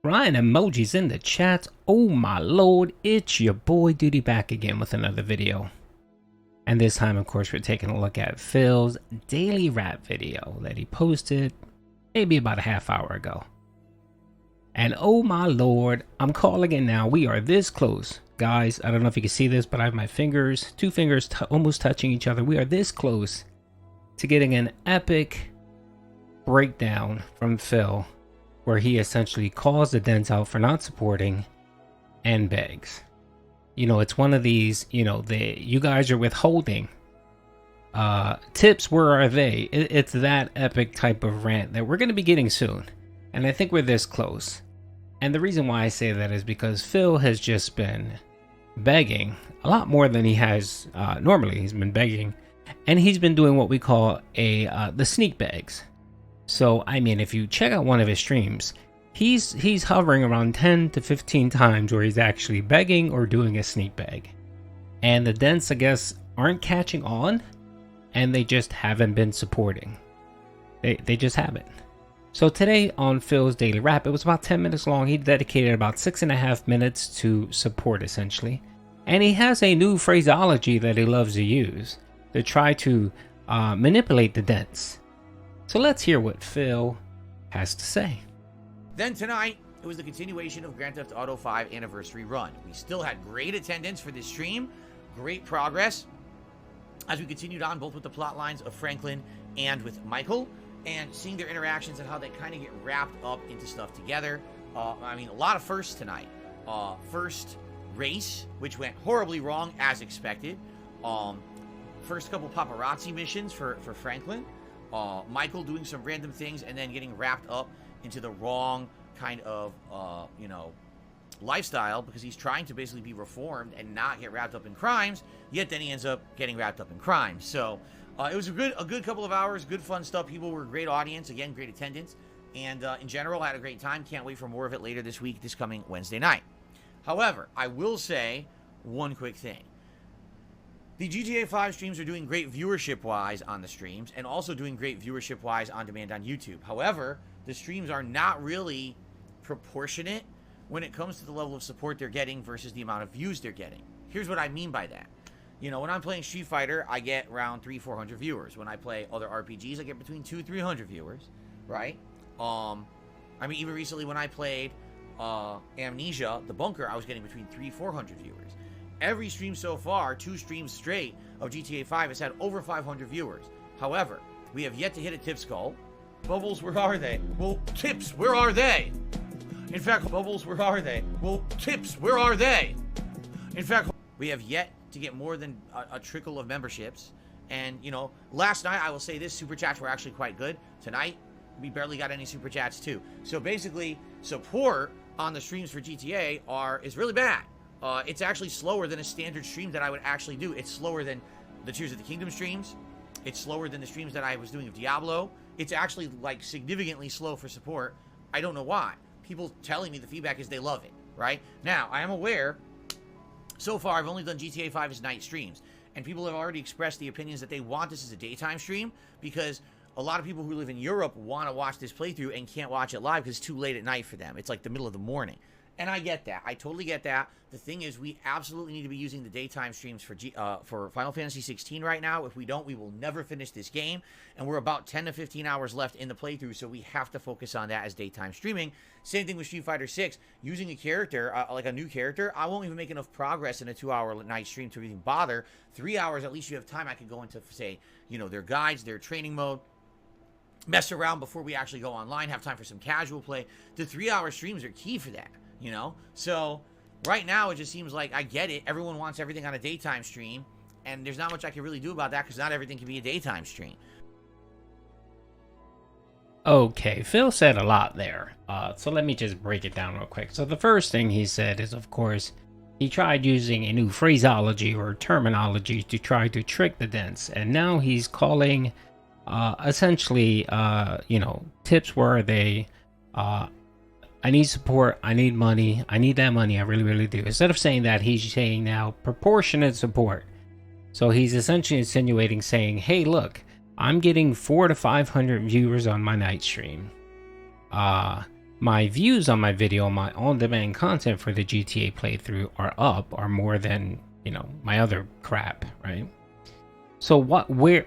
Ryan emojis in the chat. Oh my lord, it's your boy Duty back again with another video. And this time, of course, we're taking a look at Phil's daily rap video that he posted maybe about a half hour ago. And oh my lord, I'm calling it now. We are this close. Guys, I don't know if you can see this, but I have my fingers, two fingers almost touching each other. We are this close to getting an epic breakdown from Phil, where he essentially calls the Dents out for not supporting and begs. You know, it's one of these, you know, you guys are withholding tips, where are they? It's that epic type of rant that we're going to be getting soon. And I think we're this close. And the reason why I say that is because Phil has just been begging a lot more than he has normally. He's been begging, and he's been doing what we call the sneak begs. So, I mean, if you check out one of his streams, he's hovering around 10 to 15 times where he's actually begging or doing a sneak beg. And the Dents, I guess, aren't catching on, and they just haven't been supporting. They just haven't. So today on Phil's daily rap, it was about 10 minutes long. He dedicated about 6.5 minutes to support, essentially. And he has a new phraseology that he loves to use to try to manipulate the Dents. So let's hear what Phil has to say. Then tonight, it was the continuation of Grand Theft Auto 5 Anniversary Run. We still had great attendance for this stream, great progress, as we continued on both with the plot lines of Franklin and with Michael, and seeing their interactions and how they kind of get wrapped up into stuff together. I mean, a lot of firsts tonight. First race, which went horribly wrong as expected. First couple paparazzi missions for Franklin. Michael doing some random things and then getting wrapped up into the wrong kind of, lifestyle, because he's trying to basically be reformed and not get wrapped up in crimes, yet then he ends up getting wrapped up in crimes. So it was a good couple of hours, good fun stuff. People were a great audience, again, great attendance, and in general, I had a great time. Can't wait for more of it later this week, this coming Wednesday night. However, I will say one quick thing. The GTA 5 streams are doing great viewership-wise on the streams, and also doing great viewership-wise on demand on YouTube. However, the streams are not really proportionate when it comes to the level of support they're getting versus the amount of views they're getting. Here's what I mean by that. You know, when I'm playing Street Fighter, I get around 300-400 viewers. When I play other RPGs, I get between 200-300 viewers, right? I mean, even recently when I played Amnesia, The Bunker, I was getting between 300-400 viewers. Every stream so far, 2 streams straight of GTA 5 has had over 500 viewers. However, we have yet to hit a Tips goal. Bubbles, where are they? Well, Tips, where are they? In fact, Bubbles, where are they? Well, Tips, where are they? In fact, we have yet to get more than a trickle of memberships. And, you know, last night, I will say this, super chats were actually quite good. Tonight, we barely got any super chats too. So basically, support on the streams for GTA is really bad. It's actually slower than a standard stream that I would actually do. It's slower than the Tears of the Kingdom streams. It's slower than the streams that I was doing of Diablo. It's actually, like, significantly slow for support. I don't know why. People telling me the feedback is they love it, right? Now, I am aware, so far I've only done GTA 5 as night streams, and people have already expressed the opinions that they want this as a daytime stream, because a lot of people who live in Europe want to watch this playthrough and can't watch it live because it's too late at night for them. It's like the middle of the morning. And I get that. I totally get that. The thing is, we absolutely need to be using the daytime streams for Final Fantasy 16 right now. If we don't, we will never finish this game. And we're about 10 to 15 hours left in the playthrough, so we have to focus on that as daytime streaming. Same thing with Street Fighter 6. Using a character, like a new character, I won't even make enough progress in a 2-hour night stream to even bother. 3 hours, at least you have time. I could go into, say, you know, their guides, their training mode, mess around before we actually go online, have time for some casual play. The 3-hour streams are key for that. You know, so right now it just seems like, I get it, everyone wants everything on a daytime stream, and there's not much I can really do about that because not everything can be a daytime stream. Okay, Phil said a lot there, so let me just break it down real quick. So the first thing he said is, of course, he tried using a new phraseology or terminology to try to trick the Dents, and now he's calling essentially, you know, tips where they I need support, I need money, I need that money, I really, really do. Instead of saying that, he's saying now proportionate support. So he's essentially insinuating, saying, hey, look, I'm getting 400 to 500 viewers on my night stream. my views on my video, my on-demand content for the GTA playthrough are more than, you know, my other crap, right? So where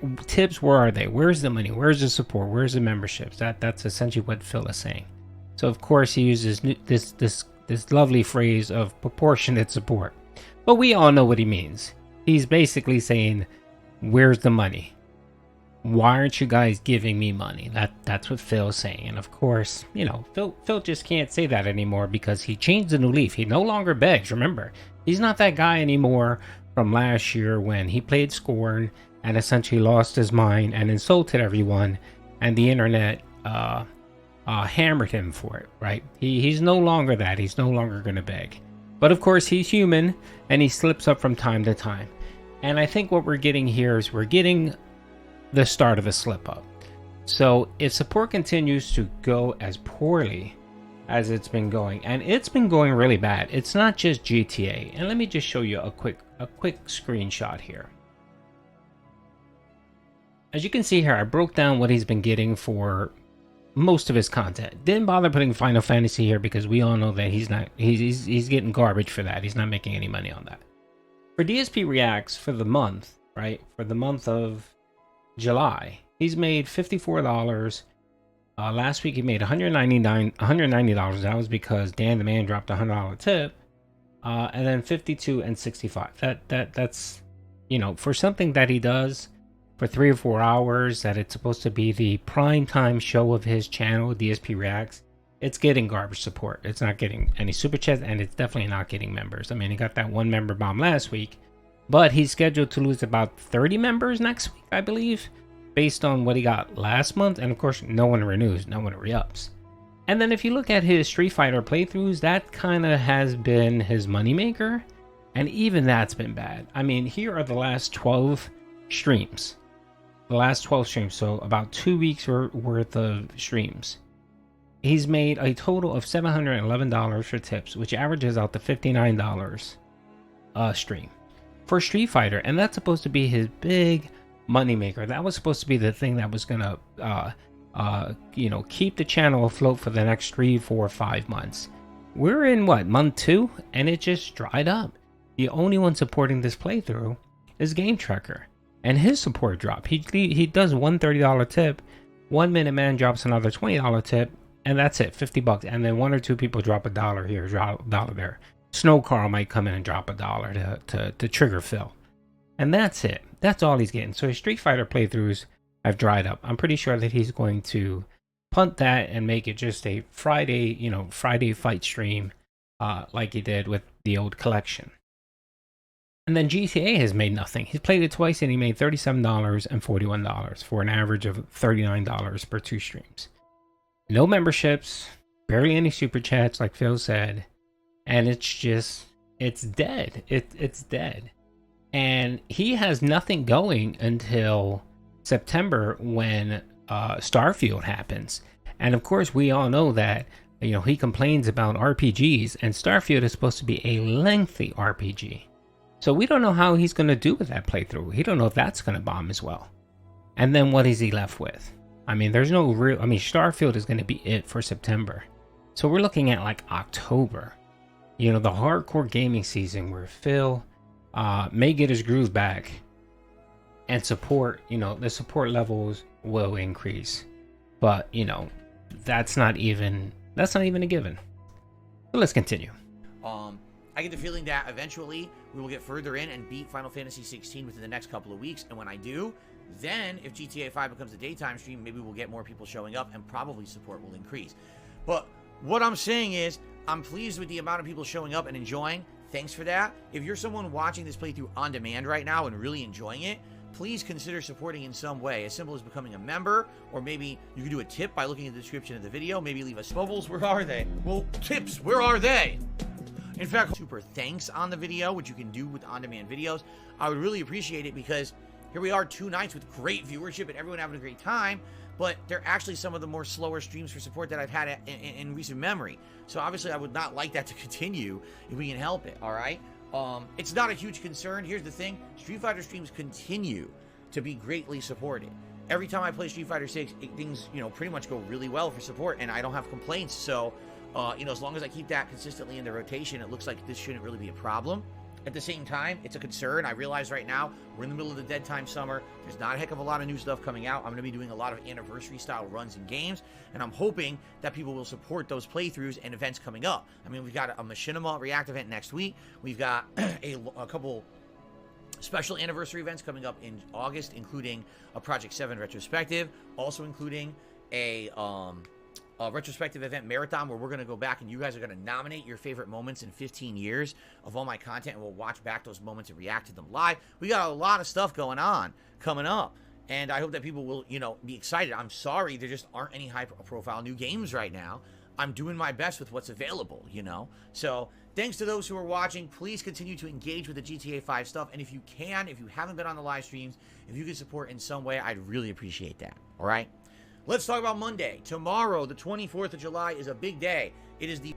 are they? Where's the money? Where's the support? Where's the memberships? That's essentially what Phil is saying. So of course he uses this lovely phrase of proportionate support, but we all know what he means. He's basically saying, where's the money? Why aren't you guys giving me money? That's what Phil's saying. And of course, you know, Phil just can't say that anymore because he changed the new leaf. He no longer begs. Remember, he's not that guy anymore from last year when he played Scorn and essentially lost his mind and insulted everyone, and the internet hammered him for it, right? He's no longer that. He's no longer going to beg. But of course, he's human and he slips up from time to time. And I think what we're getting here is we're getting the start of a slip up. So if support continues to go as poorly as it's been going, and it's been going really bad, it's not just GTA. And let me just show you a quick screenshot here. As you can see here, I broke down what he's been getting for most of his content. Didn't bother putting Final Fantasy here because we all know that he's getting garbage for that. He's not making any money on that. For DSP Reacts for the month, right? For the month of July, he's made $54. Last week he made $190. That was because Dan the Man dropped a $100 tip. And then 52 and 65. That's, you know, for something that he does for 3 or 4 hours, that it's supposed to be the prime time show of his channel, DSP Reacts, it's getting garbage support. It's not getting any super chats, and it's definitely not getting members. I mean, he got that one member bomb last week, but he's scheduled to lose about 30 members next week, I believe, based on what he got last month. And of course, no one renews, no one re-ups. And then if you look at his Street Fighter playthroughs, that kind of has been his moneymaker, and even that's been bad. I mean, here are the last 12 streams. The last 12 streams, so about 2 weeks worth of streams. He's made a total of $711 for tips, which averages out to $59 a stream for Street Fighter, and that's supposed to be his big moneymaker. That was supposed to be the thing that was gonna, you know, keep the channel afloat for the next 3, 4, 5 months. We're in what, month 2, and it just dried up. The only one supporting this playthrough is Game Tracker, and his support dropped. He does one $30 tip, 1 Minute Man drops another $20 tip, and that's it, $50. And then 1 or 2 people drop $1 here, $1 there. Snow Carl might come in and drop $1 to trigger Phil, and that's it. That's all he's getting. So his Street Fighter playthroughs have dried up. I'm pretty sure that he's going to punt that and make it just a Friday, you know, Friday fight stream, like he did with the old collection. And then GTA has made nothing. He's played it twice and he made $37 and $41 for an average of $39 per 2 streams. No memberships, barely any super chats, like Phil said, and it's dead. It's dead. And he has nothing going until September when Starfield happens. And of course, we all know that, you know, he complains about RPGs, and Starfield is supposed to be a lengthy RPG. So we don't know how he's going to do with that playthrough. He don't know if that's going to bomb as well. And then what is he left with? I mean, there's no real... I mean, Starfield is going to be it for September. So we're looking at like October. You know, the hardcore gaming season where Phil may get his groove back. And support, you know, the support levels will increase. But, you know, that's not even a given. So let's continue. I get the feeling that eventually we will get further in and beat Final Fantasy 16 within the next couple of weeks. And when I do, then if GTA 5 becomes a daytime stream, maybe we'll get more people showing up and probably support will increase. But what I'm saying is, I'm pleased with the amount of people showing up and enjoying. Thanks for that. If you're someone watching this playthrough on demand right now and really enjoying it, please consider supporting in some way, as simple as becoming a member, or maybe you can do a tip by looking at the description of the video. Maybe leave us bubbles. Where are they? Well, tips, where are they? In fact, super thanks on the video, which you can do with on-demand videos. I would really appreciate it because here we are 2 nights with great viewership and everyone having a great time, but they're actually some of the more slower streams for support that I've had in recent memory. So obviously I would not like that to continue if we can help it, all right? It's not a huge concern. Here's the thing. Street Fighter streams continue to be greatly supported. every time I play Street Fighter 6, things, pretty much go really well for support, and I don't have complaints. So, as long as I keep that consistently in the rotation, it looks like this shouldn't really be a problem. At the same time, it's a concern. I realize right now we're in the middle of the dead time summer. There's not a heck of a lot of new stuff coming out. I'm going to be doing a lot of anniversary style runs and games, and I'm hoping that people will support those playthroughs and events coming up. I mean, we've got a Machinima React event next week. We've got a couple special anniversary events coming up in August, including a Project 7 retrospective, also including a retrospective event marathon where we're going to go back and you guys are going to nominate your favorite moments in 15 years of all my content, and we'll watch back those moments and react to them live. We got a lot of stuff going on coming up, and I hope that people will, be excited. I'm sorry there just aren't any high-profile new games right now. I'm doing my best with what's available, So thanks to those who are watching. Please continue to engage with the GTA 5 stuff, and if you haven't been on the live streams, if you can support in some way, I'd really appreciate that. All right? Let's talk about Monday. Tomorrow, the 24th of July, is a big day. It is the...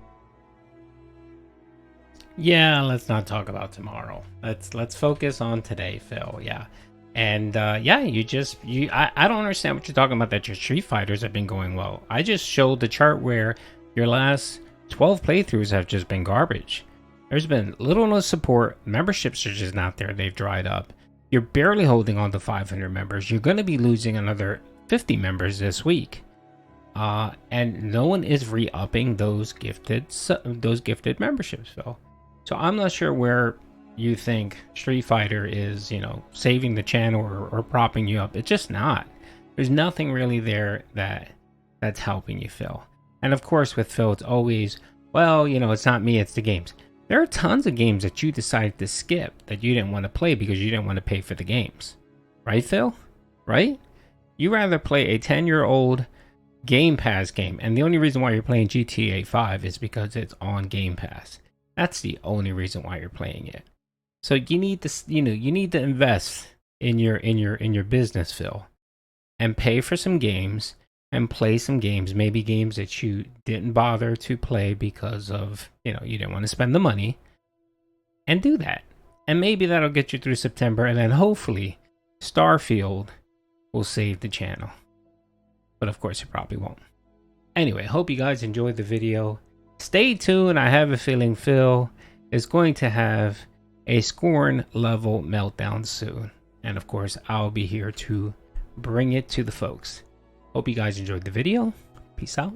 Yeah, let's not talk about tomorrow. Let's focus on today, Phil. Yeah. And I don't understand what you're talking about that your Street Fighters have been going well. I just showed the chart where your last 12 playthroughs have just been garbage. There's been little no support. Memberships are just not there. They've dried up. You're barely holding on to 500 members. You're going to be losing another 50 members this week, and no one is re-upping those gifted memberships, Phil. So I'm not sure where you think Street Fighter is, saving the channel or propping you up. It's just not. There's nothing really there that's helping you, Phil. And of course, with Phil, it's always, well, it's not me, it's the games. There are tons of games that you decided to skip that you didn't want to play because you didn't want to pay for the games, right, Phil? Right? You rather play a 10-year-old Game Pass game, and the only reason why you're playing GTA 5 is because it's on Game Pass. That's the only reason why you're playing it. So you need to, you need to invest in your business, Phil, and pay for some games and play some games, maybe games that you didn't bother to play because of, you didn't want to spend the money, and do that. And maybe that'll get you through September, and then hopefully Starfield will save the channel. But of course it probably won't. Anyway, hope you guys enjoyed the video. Stay tuned. I have a feeling Phil is going to have a Scorn level meltdown soon. And of course, I'll be here to bring it to the folks. Hope you guys enjoyed the video. Peace out.